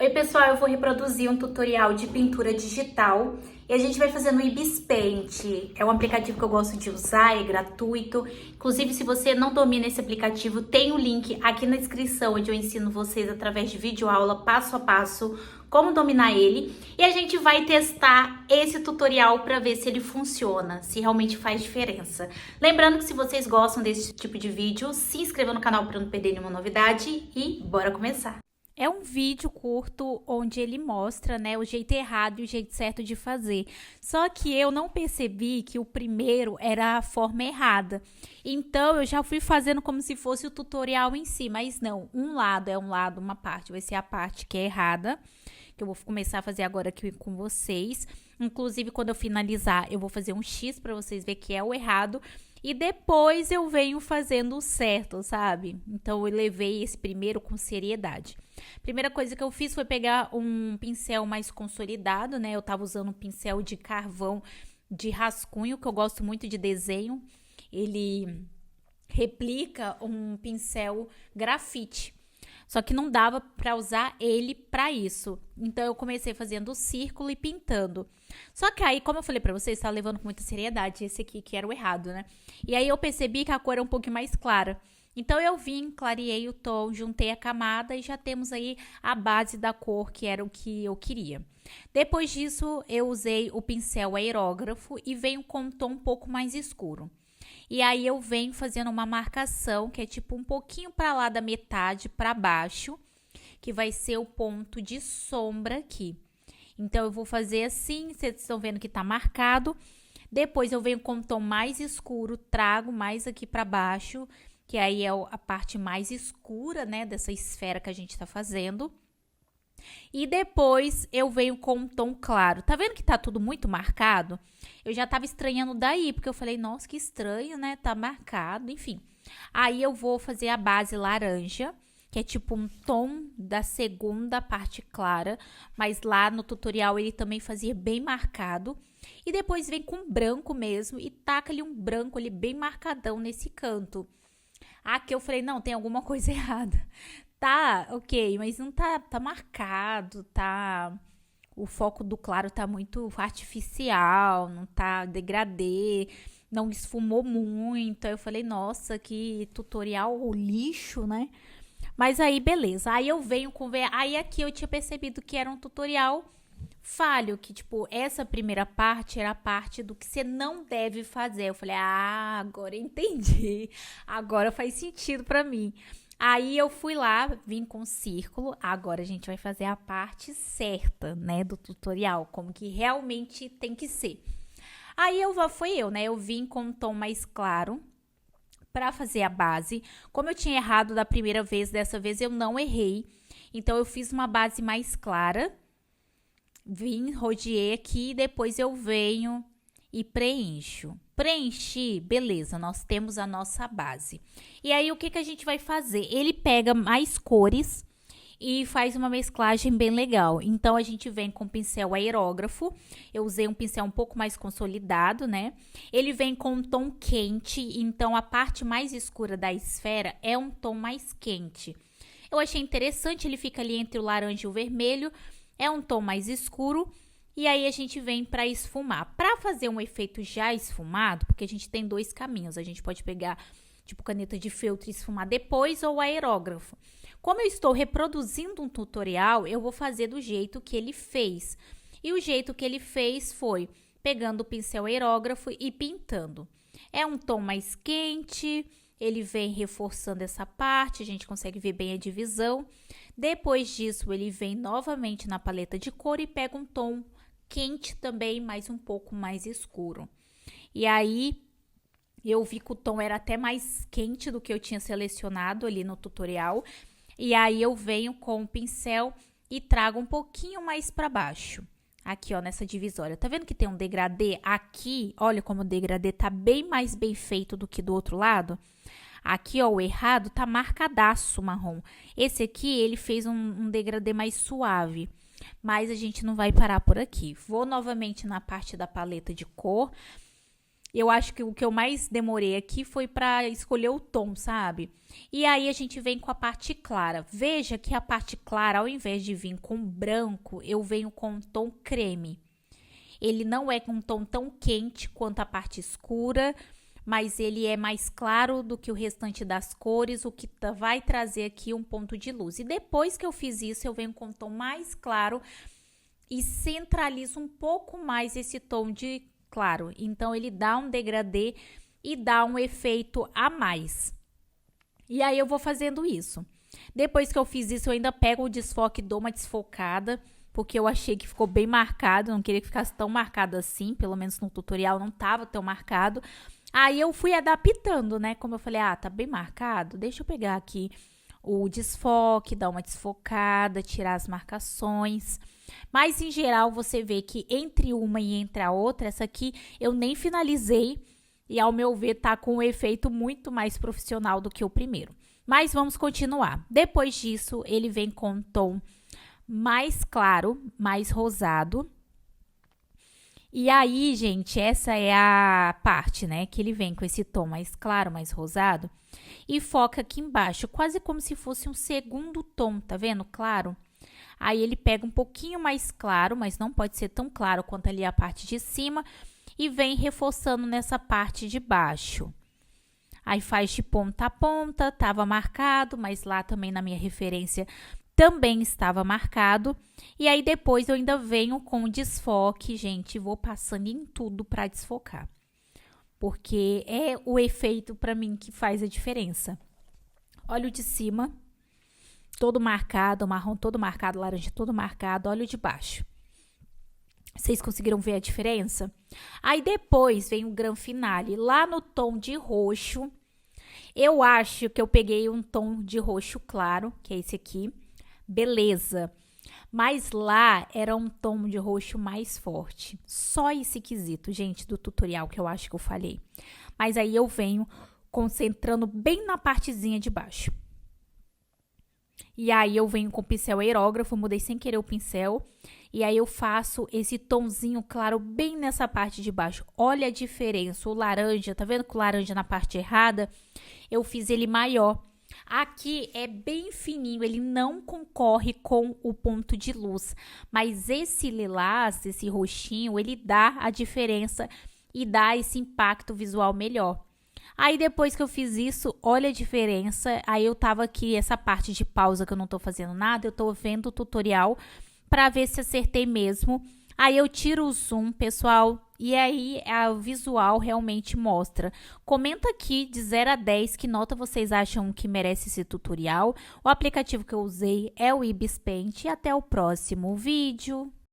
Oi pessoal, eu vou reproduzir um tutorial de pintura digital e a gente vai fazer no Ibis Paint. É um aplicativo que eu gosto de usar, é gratuito. Inclusive, se você não domina esse aplicativo, tem o link aqui na descrição onde eu ensino vocês através de videoaula, passo a passo, como dominar ele. E a gente vai testar esse tutorial para ver se ele funciona, se realmente faz diferença. Lembrando que se vocês gostam desse tipo de vídeo, se inscreva no canal para não perder nenhuma novidade e bora começar! É um vídeo curto onde ele mostra, né, o jeito errado e o jeito certo de fazer. Só que eu não percebi que o primeiro era a forma errada. Então, eu já fui fazendo como se fosse o tutorial em si. Mas não, uma parte. Vai ser a parte que é errada, que eu vou começar a fazer agora aqui com vocês. Inclusive, quando eu finalizar, eu vou fazer um X para vocês verem que é o errado. E depois eu venho fazendo o certo, sabe? Então, eu levei esse primeiro com seriedade. Primeira coisa que eu fiz foi pegar um pincel mais consolidado, né? Eu tava usando um pincel de carvão de rascunho, que eu gosto muito de desenho. Ele replica um pincel grafite. Só que não dava para usar ele para isso. Então, eu comecei fazendo o círculo e pintando. Só que aí, como eu falei para vocês, estava levando com muita seriedade esse aqui, que era o errado, né? E aí, eu percebi que a cor era um pouco mais clara. Então, eu vim, clareei o tom, juntei a camada e já temos aí a base da cor, que era o que eu queria. Depois disso, eu usei o pincel aerógrafo e venho com um tom um pouco mais escuro. E aí eu venho fazendo uma marcação que é tipo um pouquinho para lá da metade para baixo, que vai ser o ponto de sombra aqui. Então eu vou fazer assim, vocês estão vendo que tá marcado. Depois eu venho com um tom mais escuro, trago mais aqui para baixo, que aí é a parte mais escura, né, dessa esfera que a gente tá fazendo. E depois eu venho com um tom claro. Tá vendo que tá tudo muito marcado? Eu já tava estranhando daí, porque eu falei, nossa, que estranho, né? Tá marcado, enfim. Aí eu vou fazer a base laranja, que é tipo um tom da segunda parte clara, mas lá no tutorial ele também fazia bem marcado. E depois vem com branco mesmo e taca ali um branco ali bem marcadão nesse canto. Aqui eu falei, não, tem alguma coisa errada. Tá, ok, mas não tá marcado, tá... O foco do claro tá muito artificial, não tá degradê, não esfumou muito. Aí eu falei, nossa, que tutorial lixo, né? Mas aí, beleza. Aí eu venho com... Aí aqui eu tinha percebido que era um tutorial falho, que tipo, essa primeira parte era a parte do que você não deve fazer. Eu falei, ah, agora eu entendi. Agora faz sentido pra mim. Aí eu fui lá, vim com o círculo, agora a gente vai fazer a parte certa, né, do tutorial, como que realmente tem que ser. Aí eu vim com um tom mais claro para fazer a base. Como eu tinha errado da primeira vez, dessa vez eu não errei. Então eu fiz uma base mais clara, vim, rodeei aqui, depois eu venho e preencho. Preenchi, beleza, nós temos a nossa base. E aí, o que que a gente vai fazer? Ele pega mais cores e faz uma mesclagem bem legal. Então, a gente vem com pincel aerógrafo. Eu usei um pincel um pouco mais consolidado, né? Ele vem com um tom quente, então a parte mais escura da esfera é um tom mais quente. Eu achei interessante, ele fica ali entre o laranja e o vermelho. É um tom mais escuro. E aí, a gente vem para esfumar. Para fazer um efeito já esfumado, porque a gente tem dois caminhos. A gente pode pegar, tipo, caneta de feltro e esfumar depois ou aerógrafo. Como eu estou reproduzindo um tutorial, eu vou fazer do jeito que ele fez. E o jeito que ele fez foi pegando o pincel aerógrafo e pintando. É um tom mais quente, ele vem reforçando essa parte, a gente consegue ver bem a divisão. Depois disso, ele vem novamente na paleta de cor e pega um tom quente também, mas um pouco mais escuro. E aí, eu vi que o tom era até mais quente do que eu tinha selecionado ali no tutorial. E aí, eu venho com o pincel e trago um pouquinho mais para baixo. Aqui, ó, nessa divisória. Tá vendo que tem um degradê aqui? Olha como o degradê tá bem mais bem feito do que do outro lado. Aqui, ó, o errado tá marcadaço marrom. Esse aqui, ele fez um degradê mais suave. Mas a gente não vai parar por aqui. Vou novamente na parte da paleta de cor Eu acho que o que eu mais demorei aqui foi para escolher o tom, sabe? E aí a gente vem com a parte clara. Veja que a parte clara, ao invés de vir com branco, eu venho com um tom creme. Ele não é com um tom tão quente quanto a parte escura, mas ele é mais claro do que o restante das cores, o que vai trazer aqui um ponto de luz. E depois que eu fiz isso, eu venho com um tom mais claro e centralizo um pouco mais esse tom de claro. Então, ele dá um degradê e dá um efeito a mais. E aí, eu vou fazendo isso. Depois que eu fiz isso, eu ainda pego o desfoque e dou uma desfocada, porque eu achei que ficou bem marcado, não queria que ficasse tão marcado assim, pelo menos no tutorial não tava tão marcado. Aí eu fui adaptando, né? Como eu falei, tá bem marcado, deixa eu pegar aqui o desfoque, dar uma desfocada, tirar as marcações. Mas em geral você vê que entre uma e entre a outra, essa aqui eu nem finalizei e ao meu ver tá com um efeito muito mais profissional do que o primeiro. Mas vamos continuar. Depois disso, ele vem com um tom mais claro, mais rosado. E aí, gente, essa é a parte, né, que ele vem com esse tom mais claro, mais rosado, e foca aqui embaixo, quase como se fosse um segundo tom, tá vendo? Claro. Aí ele pega um pouquinho mais claro, mas não pode ser tão claro quanto ali a parte de cima, e vem reforçando nessa parte de baixo. Aí faz de ponta a ponta, tava marcado, mas lá também na minha referência também estava marcado. E aí depois eu ainda venho com desfoque, gente, vou passando em tudo para desfocar. Porque é o efeito para mim que faz a diferença. Olha o de cima, todo marcado, marrom todo marcado, laranja todo marcado, olha o de baixo. Vocês conseguiram ver a diferença? Aí depois vem o gran finale, lá no tom de roxo. Eu acho que eu peguei um tom de roxo claro, que é esse aqui. Beleza, mas lá era um tom de roxo mais forte. Só esse quesito, gente, do tutorial que eu acho que eu falei. Mas aí eu venho concentrando bem na partezinha de baixo. E aí eu venho com o pincel aerógrafo, mudei sem querer o pincel. E aí eu faço esse tomzinho claro bem nessa parte de baixo. Olha a diferença, o laranja, tá vendo que o laranja na parte errada? Eu fiz ele maior. Aqui é bem fininho, ele não concorre com o ponto de luz, mas esse lilás, esse roxinho, ele dá a diferença e dá esse impacto visual melhor. Aí depois que eu fiz isso, olha a diferença, aí eu tava aqui, essa parte de pausa que eu não tô fazendo nada, eu tô vendo o tutorial para ver se acertei mesmo. Aí eu tiro o zoom, pessoal, e aí o visual realmente mostra. Comenta aqui de 0 a 10 que nota vocês acham que merece esse tutorial. O aplicativo que eu usei é o Ibis Paint e até o próximo vídeo.